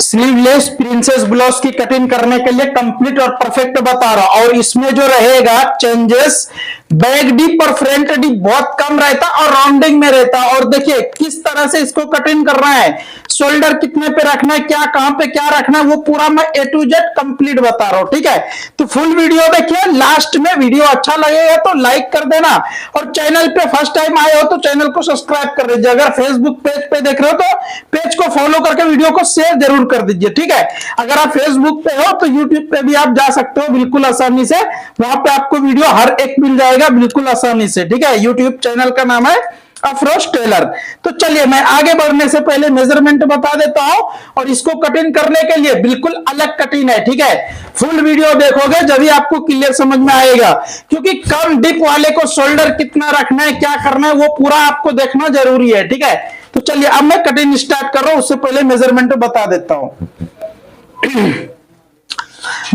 Sleeveless princess blouse की cutting करने के लिए कंप्लीट और परफेक्ट बता रहा हूं। और इसमें जो रहेगा चेंजेस, बैक डीप और फ्रंट डीप बहुत कम रहता और राउंडिंग में रहता। और देखिए किस तरह से इसको कटिंग करना है, शोल्डर कितने पे रखना है, क्या कहां पे क्या रखना है, वो पूरा मैं ए टू जेड कंप्लीट बता रहा हूं। ठीक है, तो फुल वीडियो देखिए। लास्ट में वीडियो अच्छा लगेगा तो लाइक कर देना, और चैनल पे फर्स्ट टाइम आए हो तो चैनल को सब्सक्राइब कर दीजिए। अगर फेसबुक पेज पे देख रहे हो तो पेज को फॉलो करके वीडियो को शेयर जरूर कर दीजिए। ठीक है, अगर आप फेसबुक पे हो तो यूट्यूब पे भी आप जा सकते हो बिल्कुल आसानी से, वहां पे आपको वीडियो हर एक मिल जाएगा बिल्कुल आसानी से। ठीक है, यूट्यूब चैनल का नाम है अफरोज टेलर। तो चलिए मैं आगे बढ़ने से पहले मेजरमेंट बता देता हूं, और इसको कटिंग करने के लिए बिल्कुल अलग कटिंग है। ठीक है, फुल वीडियो देखोगे जब आपको क्लियर समझ में आएगा, क्योंकि कम डिप वाले को शोल्डर कितना रखना है, क्या करना है, वो पूरा आपको देखना जरूरी है। ठीक है, तो चलिए अब मैं कटिंग स्टार्ट कर रहा हूं, उससे पहले मेजरमेंट बता देता हूं।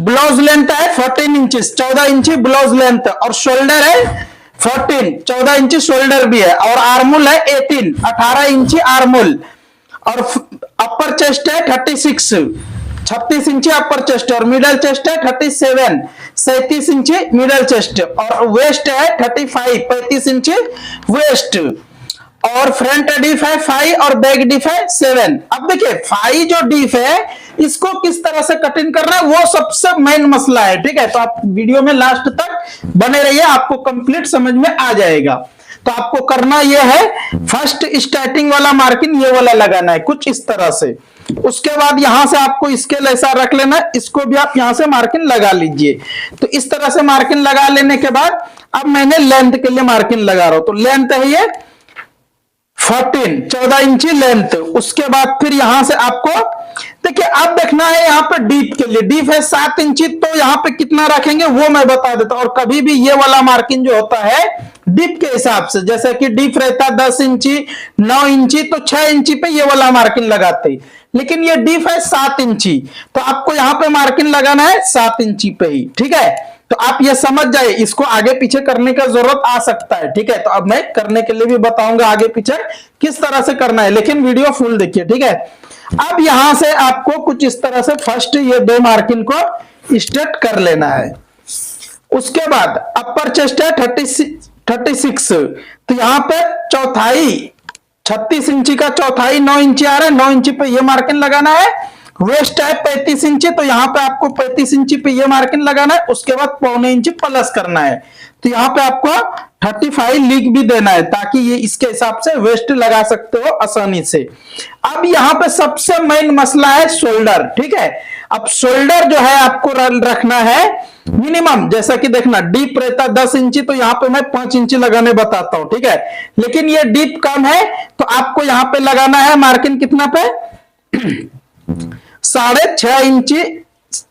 ब्लाउज लेंथ है 14 इंचेस, 14 इंची ब्लाउज लेंथ, और शोल्डर है 14, 14 इंची शोल्डर भी है, और आर्मुल है 18, 18 इंची आर्मुल, और अपर चेस्ट है 36, 36 इंची अपर चेस्ट, और मिडल चेस्ट है 37, 37 इंची मिडल चेस्ट, और वेस्ट है 35, 35 इंची वेस्ट, और फ्रंट डीप है 5 और बैक डीप है 7। अब देखिए 5 जो डीप है इसको किस तरह से कटिंग करना है वो सबसे मेन मसला है। ठीक है, तो आप वीडियो में लास्ट तक बने रहिए, आपको कंप्लीट समझ में आ जाएगा। तो आपको करना यह है, फर्स्ट स्टार्टिंग वाला मार्किंग ये वाला लगाना है कुछ इस तरह से। उसके बाद यहां से आपको स्केल ऐसा रख लेना, इसको भी आप यहां से मार्किंग लगा लीजिए। तो इस तरह से मार्किंग लगा लेने के बाद अब मैंने लेंथ के लिए मार्किंग लगा रहा हूं। तो लेंथ है ये 14, 14 इंची लेंथ। उसके बाद फिर यहां से आपको देखिए अब देखना है यहाँ पे डीप के लिए, डीप है 7 इंची, तो यहाँ पे कितना रखेंगे वो मैं बता देता हूं। और कभी भी ये वाला मार्किंग जो होता है डीप के हिसाब से, जैसे कि डीप रहता 10 इंची, 9 इंची, तो 6 इंची पे ये वाला मार्किंग लगाते, लेकिन ये डीप है 7 इंची, तो आपको यहाँ पे मार्किंग लगाना है 7 इंची पे ही। ठीक है, तो आप ये समझ जाए, इसको आगे पीछे करने का जरूरत आ सकता है। ठीक है, तो अब मैं करने के लिए भी बताऊंगा आगे पीछे किस तरह से करना है, लेकिन वीडियो फुल देखिए। ठीक है, अब यहां से आपको कुछ इस तरह से फर्स्ट ये दो मार्किंग को स्ट्रेट कर लेना है। उसके बाद अपर चेस्ट है 36, तो यहां पे चौथाई 36 इंची का चौथाई 9 इंची आ रहा है, 9 इंची पे ये मार्किंग लगाना है। वेस्ट है 35 इंची, तो यहां पे आपको 35 इंची पे ये मार्किंग लगाना है। उसके बाद पौने इंची प्लस करना है, तो यहां पे आपको 35 लिख भी देना है, ताकि ये इसके हिसाब से वेस्ट लगा सकते हो आसानी से। अब यहां पे सबसे मेन मसला है शोल्डर। ठीक है, अब शोल्डर जो है आपको रखना है मिनिमम, जैसा कि देखना डीप रहता 10 इंची, तो यहां पे मैं 5 इंची लगाने बताता हूं। ठीक है, लेकिन ये डीप कम है, तो आपको यहां पे लगाना है मार्किंग कितना पे 6.5 इंची,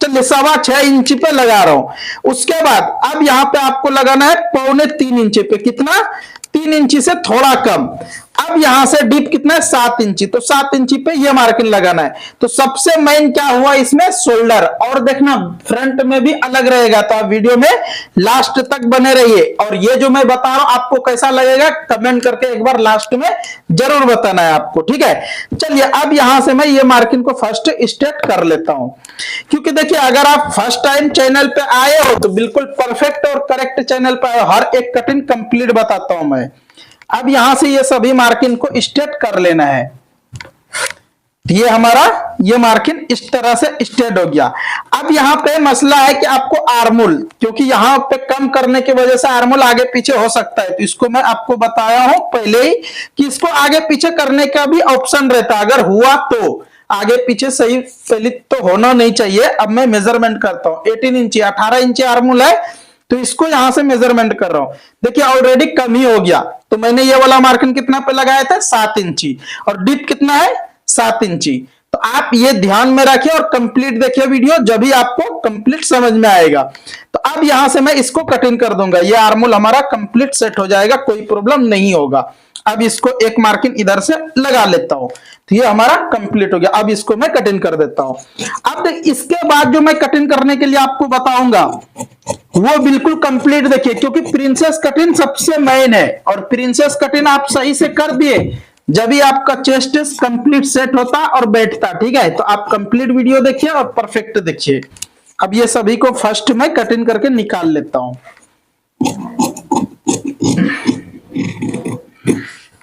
चलिए 6.25 इंची पे लगा रहा हूं। उसके बाद अब यहां पे आपको लगाना है 2.25 इंची पे, कितना 3 इंची से थोड़ा कम। अब यहां से डीप कितना है 7 इंची, तो 7 इंची पे ये मार्किंग लगाना है। तो सबसे मेन क्या हुआ इसमें शोल्डर, और देखना फ्रंट में भी अलग रहेगा, तो आप वीडियो में लास्ट तक बने रहिए। और ये जो मैं बता रहा हूं आपको कैसा लगेगा कमेंट करके एक बार लास्ट में जरूर बताना है आपको। ठीक है, चलिए अब यहां से मैं ये मार्किंग को फर्स्ट स्ट्रेट कर लेता हूं, क्योंकि देखिए अगर आप फर्स्ट टाइम चैनल पे आए हो तो बिल्कुल परफेक्ट और करेक्ट चैनल पे आए हो, हर एक कटिंग कंप्लीट बताता हूं मैं। अब यहां से ये सभी मार्किंग को स्ट्रेट कर लेना है। ये हमारा ये मार्किंग इस तरह से स्ट्रेट हो गया। अब यहां पे मसला है कि आपको आर्मुल, क्योंकि यहां पे कम करने की वजह से आर्मुल आगे पीछे हो सकता है, तो इसको मैं आपको बताया हूं पहले ही कि इसको आगे पीछे करने का भी ऑप्शन रहता है। अगर हुआ तो आगे पीछे सही पहले तो होना नहीं चाहिए। अब मैं मेजरमेंट करता हूं, 18 इंची 18 इंची आर्मुल है, तो इसको यहां से मेजरमेंट कर रहा हूं। देखिए ऑलरेडी कम ही हो गया, तो मैंने ये वाला मार्किंग कितना पे लगाया था 7 इंची, और डीप कितना है 7 इंची। तो आप ये ध्यान में रखिए और कंप्लीट देखिए वीडियो, जब भी आपको कंप्लीट समझ में आएगा। तो अब यहां से मैं इसको कटिंग कर दूंगा, ये आर्मुल हमारा कंप्लीट सेट हो जाएगा, कोई प्रॉब्लम नहीं होगा। अब इसको एक मार्किंग इधर से लगा लेता हूं, तो ये हमारा कंप्लीट हो गया। अब इसको मैं कटिंग कर देता हूं। अब इसके बाद जो मैं कटिंग करने के लिए आपको बताऊंगा वो बिल्कुल कंप्लीट देखिए, क्योंकि प्रिंसेस कटिंग सबसे मेन है, और प्रिंसेस कटिंग आप सही से कर दिए जब भी आपका चेस्ट कंप्लीट सेट होता और बैठता। ठीक है, तो आप कंप्लीट वीडियो देखिए और परफेक्ट देखिए। अब ये सभी को फर्स्ट में कटिंग करके निकाल लेता हूं।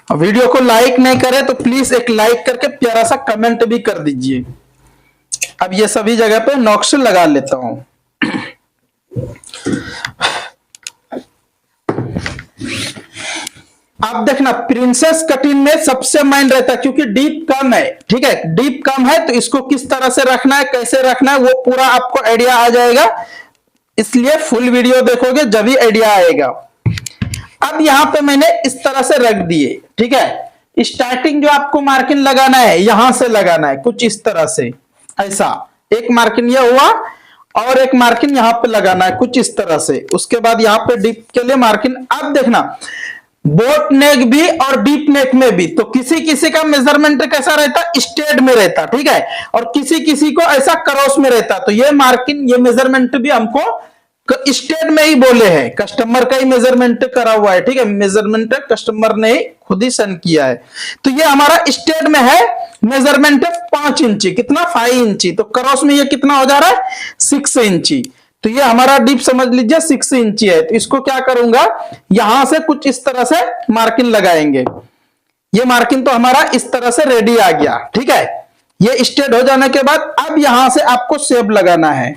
वीडियो को लाइक नहीं करे तो प्लीज एक लाइक करके प्यारा सा कमेंट भी कर दीजिए। अब ये सभी जगह पे नॉक्स लगा लेता हूं। आप देखना प्रिंसेस कटिंग में सबसे मेन रहता है, क्योंकि डीप कम है। ठीक है, डीप कम है तो इसको किस तरह से रखना है, कैसे रखना है, वो पूरा आपको आइडिया आ जाएगा। इसलिए फुल वीडियो देखोगे जब भी आइडिया आएगा। अब यहां पे मैंने इस तरह से रख दिए। ठीक है, स्टार्टिंग जो आपको मार्किंग लगाना है यहां से लगाना है, कुछ इस तरह से। ऐसा एक मार्किंग ये हुआ और एक मार्किंग यहां पे लगाना है कुछ इस तरह से। उसके बाद यहां पे डीप के लिए मार्किंग। अब देखना बोट नेक भी और डीप नेक में भी तो किसी किसी का मेजरमेंट कैसा रहता, स्ट्रेट में रहता। ठीक है, और किसी किसी को ऐसा क्रॉस में रहता। तो ये मार्किंग, ये मेजरमेंट भी हमको स्टेट में ही बोले हैं, कस्टमर का ही मेजरमेंट करा हुआ है। ठीक है, मेजरमेंट कस्टमर ने खुद ही सेंड किया है। तो ये हमारा स्टेट में है मेजरमेंट 5 इंची, कितना 5 इंची। तो क्रॉस में ये कितना हो जा रहा है 6 इंची। तो ये हमारा डीप समझ लीजिए 6 इंची है। तो इसको क्या करूंगा, यहां से कुछ इस तरह से मार्किंग लगाएंगे। ये मार्किंग तो हमारा इस तरह से रेडी आ गया। ठीक है, ये स्टेट हो जाने के बाद अब यहां से आपको सेब लगाना है,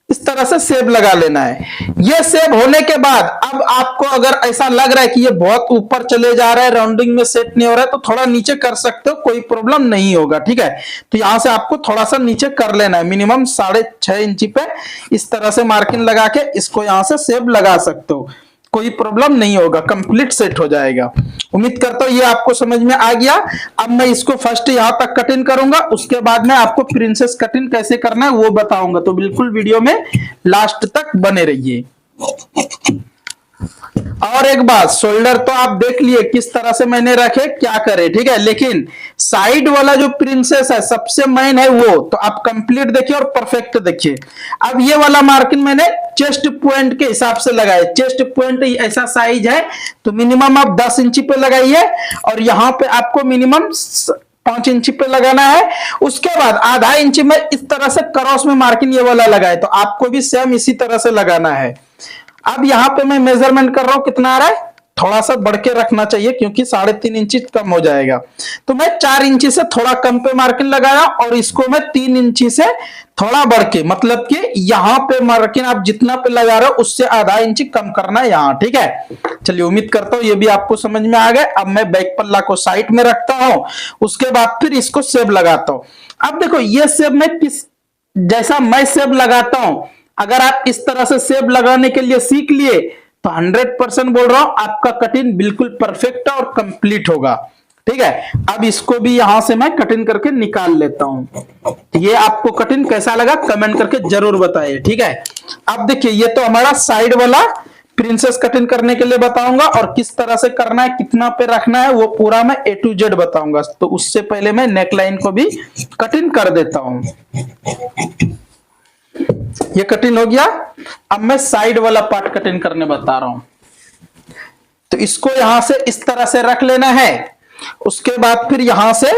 इस तरह से सेब लगा लेना है। ये सेब होने के बाद अब आपको अगर ऐसा लग रहा है कि ये बहुत ऊपर चले जा रहा है, राउंडिंग में सेट नहीं हो रहा है, तो थोड़ा नीचे कर सकते हो, कोई प्रॉब्लम नहीं होगा। ठीक है, तो यहां से आपको थोड़ा सा नीचे कर लेना है, मिनिमम 6.5 इंची पे इस तरह से मार्किंग लगा के इसको यहां से सेब लगा सकते हो, कोई प्रॉब्लम नहीं होगा, कंप्लीट सेट हो जाएगा। उम्मीद करता हूं ये आपको समझ में आ गया। अब मैं इसको फर्स्ट यहां तक कटिंग करूंगा, उसके बाद में आपको प्रिंसेस कटिंग कैसे करना है वो बताऊंगा। तो बिल्कुल वीडियो में लास्ट तक बने रहिए। और एक बात, शोल्डर तो आप देख लिए किस तरह से मैंने रखे, क्या करे। ठीक है, लेकिन साइड वाला जो प्रिंसेस है सबसे मेन है वो, तो आप कंप्लीट देखिए और परफेक्ट देखिए। अब ये वाला मार्किंग मैंने चेस्ट पॉइंट के हिसाब से लगाए। चेस्ट पॉइंट ऐसा साइज है तो मिनिमम आप 10 इंची पे लगाइए और यहां पे आपको मिनिमम 5 इंची पे लगाना है। उसके बाद आधा इंची में इस तरह से क्रॉस में मार्किंग ये वाला लगाए, तो आपको भी सेम इसी तरह से लगाना है। अब यहां पे मैं मेजरमेंट कर रहा हूं, कितना आ रहा है, थोड़ा सा बढ़ के रखना चाहिए क्योंकि 3.5 इंची कम हो जाएगा। तो मैं 4 इंची से थोड़ा कम पे मार्किंग लगाया और इसको मैं 3 इंची से थोड़ा बढ़ के, मतलब कि यहां पे मार्किंग आप जितना पे लगा रहे हो उससे आधा इंची कम करना है यहां। ठीक है, चलिए उम्मीद करता हूं ये भी आपको समझ में आ गया। अब मैं बैक पल्ला को साइड में रखता हूं, उसके बाद फिर इसको सेब लगाता हूं। अब देखो ये सेब मैं किस जैसा मैं सेब लगाता हूं, अगर आप इस तरह से सेब लगाने के लिए सीख लिए तो 100% बोल रहा हूं आपका कटिंग बिल्कुल परफेक्ट और कंप्लीट होगा। ठीक है, अब इसको भी यहां से मैं कटिंग करके निकाल लेता हूं। ये आपको कटिंग कैसा लगा कमेंट करके जरूर बताइए। ठीक है, अब देखिए ये तो हमारा साइड वाला प्रिंसेस कटिंग करने के लिए बताऊंगा और किस तरह से करना है, कितना पे रखना है, वो पूरा मैं A to Z बताऊंगा। तो उससे पहले मैं नेकलाइन को भी कटिंग कर देता हूं। ये कटिंग हो गया। अब मैं साइड वाला पार्ट कटिंग करने बता रहा हूं। तो इसको यहां से इस तरह से रख लेना है, उसके बाद फिर यहां से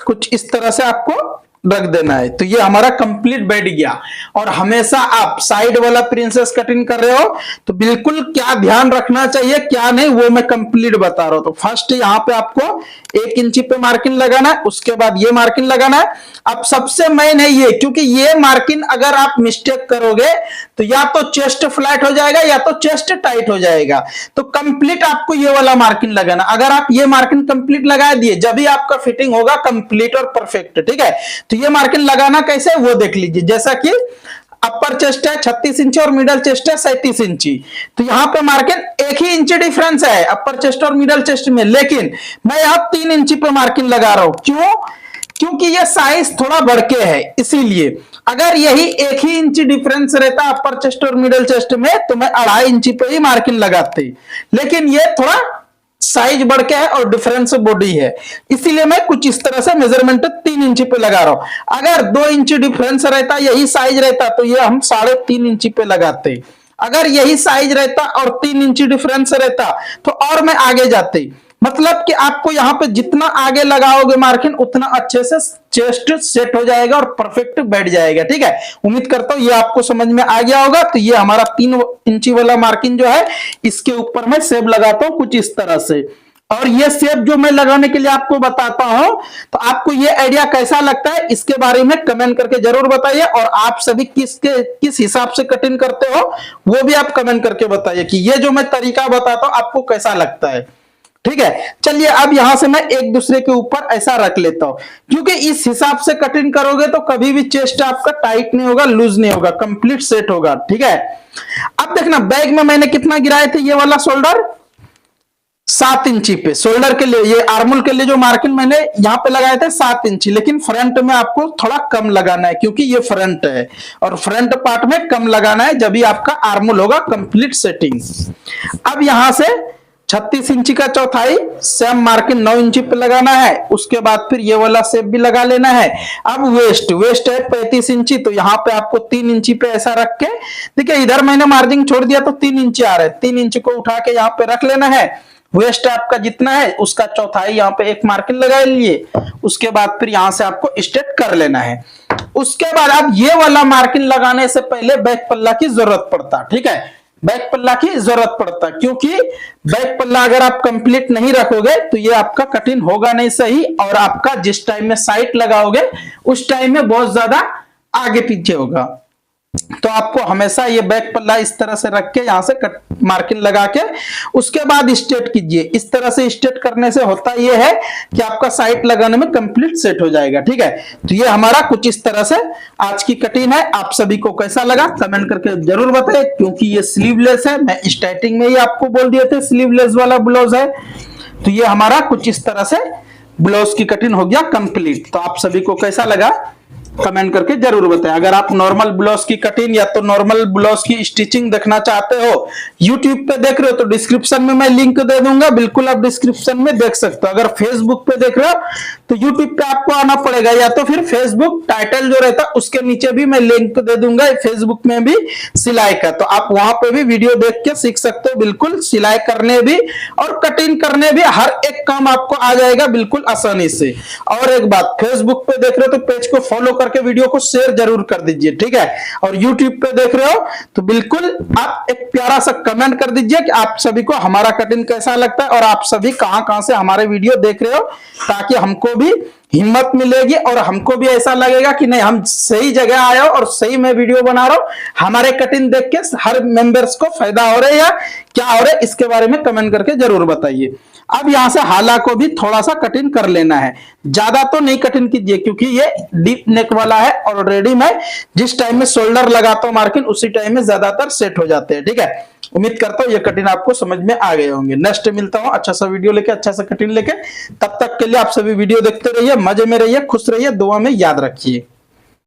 कुछ इस तरह से आपको रख देना है। तो ये हमारा कंप्लीट बैठ गया। और हमेशा आप साइड वाला प्रिंसेस कटिंग कर रहे हो तो बिल्कुल क्या ध्यान रखना चाहिए क्या नहीं वो मैं कंप्लीट बता रहा हूं। तो फर्स्ट यहां पे आपको 1 इंची पे मार्किंग लगाना है, उसके बाद ये मार्किंग लगाना है। अब सबसे मेन है ये, क्योंकि ये मार्किंग अगर आप मिस्टेक करोगे तो या तो चेस्ट फ्लैट हो जाएगा या तो चेस्ट टाइट हो जाएगा। तो कंप्लीट आपको ये वाला मार्किंग लगाना। अगर आप ये मार्किंग कंप्लीट लगा दिए जब भी आपका फिटिंग होगा कंप्लीट और परफेक्ट। ठीक है, तो ये मार्किंग लगाना कैसे वो देख लीजिए। जैसा कि अपर चेस्ट है 36 इंची और मिडल चेस्ट है 37 इंची, तो यहां पे मार्किंग 1 ही इंची डिफरेंस है अपर चेस्ट और मिडल चेस्ट में, लेकिन मैं यहां 3 इंची पे मार्किंग लगा रहा हूं। क्यों? क्योंकि ये साइज थोड़ा बढ़ के है, इसीलिए। अगर यही 1 ही इंची डिफरेंस रहता अपर चेस्ट और मिडल चेस्ट में तो मैं 2.5 इंची पे ही मार्किंग लगाते, लेकिन ये थोड़ा साइज बढ़ के है और डिफरेंस बॉडी है, इसीलिए मैं कुछ इस तरह से मेजरमेंट 3 इंची पे लगा रहा हूं। अगर 2 इंची डिफरेंस रहता, यही साइज रहता तो ये हम 3.5 इंची पे लगाते। अगर यही साइज रहता और 3 इंची डिफरेंस रहता तो और मैं आगे जाते, मतलब कि आपको यहाँ पे जितना आगे लगाओगे मार्किन उतना अच्छे से चेस्ट सेट हो जाएगा और परफेक्ट बैठ जाएगा। ठीक है, उम्मीद करता हूं ये आपको समझ में आ गया होगा। तो ये हमारा 3 इंची वाला मार्किन जो है इसके ऊपर मैं सेब लगाता हूं कुछ इस तरह से। और ये सेब जो मैं लगाने के लिए आपको बताता हूं, तो आपको ये आइडिया कैसा लगता है इसके बारे में कमेंट करके जरूर बताइए। और आप सभी किस हिसाब से कटिंग करते हो वो भी आप कमेंट करके बताइए कि ये जो मैं तरीका बताता हूं आपको कैसा लगता है। ठीक है, चलिए अब यहां से मैं एक दूसरे के ऊपर ऐसा रख लेता हूं, क्योंकि इस हिसाब से कटिंग करोगे तो कभी भी चेस्ट आपका टाइट नहीं होगा, लूज नहीं होगा, कंप्लीट सेट होगा। ठीक है, अब देखना बैग में मैंने कितना गिराए थे ये वाला शोल्डर 7 इंची पे। शोल्डर के लिए ये आर्मोल के लिए जो मार्किंग मैंने यहां पे लगाए थे 7 इंची, लेकिन फ्रंट में आपको थोड़ा कम लगाना है क्योंकि ये फ्रंट है और फ्रंट पार्ट में कम लगाना है, जब भी आपका आर्मोल होगा कंप्लीट सेटिंग। अब यहां से 36 इंची का चौथाई सेम मार्किंग 9 इंची पे लगाना है। उसके बाद फिर ये वाला शेप भी लगा लेना है। अब वेस्ट है 35 इंची, तो यहाँ पे आपको 3 इंची पे ऐसा रख के, देखिए इधर मैंने मार्जिन छोड़ दिया तो 3 इंची आ रहा है, 3 इंची को उठा के यहाँ पे रख लेना है। वेस्ट आपका जितना है उसका चौथाई यहाँ पे एक मार्किंग लगा लिए। उसके बाद फिर यहाँ से आपको स्ट्रेट कर लेना है। उसके बाद आप ये वाला मार्किंग लगाने से पहले बैक पल्ला की जरूरत पड़ता। ठीक है, बैक पल्ला की जरूरत पड़ता, क्योंकि बैक पल्ला अगर आप कंप्लीट नहीं रखोगे तो ये आपका कटिंग होगा नहीं सही, और आपका जिस टाइम में साइट लगाओगे उस टाइम में बहुत ज्यादा आगे पीछे होगा। तो आपको हमेशा ये बैक पल्ला इस तरह से रख के यहां से कट मार्किंग लगा के उसके बाद स्ट्रेट कीजिए। इस तरह से स्ट्रेट करने से होता यह है कि आपका साइट लगाने में कंप्लीट सेट हो जाएगा। ठीक है, तो ये हमारा कुछ इस तरह से आज की कटिंग है। आप सभी को कैसा लगा कमेंट करके जरूर बताइए, क्योंकि ये स्लीवलेस है, मैं स्टार्टिंग में ही आपको बोल दिए थे स्लीवलेस वाला ब्लाउज है। तो ये हमारा कुछ इस तरह से ब्लाउज की कटिंग हो गया कंप्लीट। तो आप सभी को कैसा लगा कमेंट करके जरूर बताएं। अगर आप नॉर्मल ब्लाउज की कटिंग या तो नॉर्मल ब्लाउज की स्टिचिंग देखना चाहते हो, यूट्यूब पे देख रहे हो तो डिस्क्रिप्शन में मैं लिंक दे दूंगा, बिल्कुल आप डिस्क्रिप्शन में देख सकते हो। अगर फेसबुक पे देख रहे हो तो यूट्यूब पे आपको आना पड़ेगा, या तो फिर फेसबुक टाइटल जो रहता है उसके नीचे भी मैं लिंक दे दूंगा, फेसबुक में भी सिलाई का, तो आप वहां पे भी वीडियो देख के सीख सकते हो। बिल्कुल सिलाई करने भी और कटिंग करने भी हर एक काम आपको आ जाएगा बिल्कुल आसानी से। और एक बात, फेसबुक पे देख रहे हो तो पेज को फॉलो करके वीडियो को शेयर जरूर कर दीजिए। ठीक है, और यूट्यूब पे देख रहे हो तो बिल्कुल आप एक प्यारा सा कमेंट कर दीजिए कि आप सभी को हमारा कटिंग कैसा लगता है और आप सभी कहां से हमारे वीडियो देख रहे हो, ताकि हमको भी हिम्मत मिलेगी और हमको भी ऐसा लगेगा कि नहीं हम सही जगह आए हो और सही मैं वीडियो बना रहा हूं। हमारे कटिंग देख के हर मेंबर्स को फायदा हो रहा है या क्या हो रहा है इसके बारे में कमेंट करके जरूर बताइए। अब यहां से हाला को भी थोड़ा सा कटिंग कर लेना है, ज्यादा तो नहीं कटिंग कीजिए क्योंकि ये डीप नेक वाला है। और ऑलरेडी मैं जिस टाइम में शोल्डर लगाता हूं मार्किंग उसी टाइम में ज्यादातर सेट हो जाते हैं। ठीक है, उम्मीद करता हूं ये कटिंग आपको समझ में आ गए होंगे। नेक्स्ट मिलता हूं अच्छा सा वीडियो लेके, अच्छा सा कटिंग लेके। तब तक के लिए आप सभी वीडियो देखते रहिए, मजे में रहिए, खुश रहिए, दुआ में याद रखिए।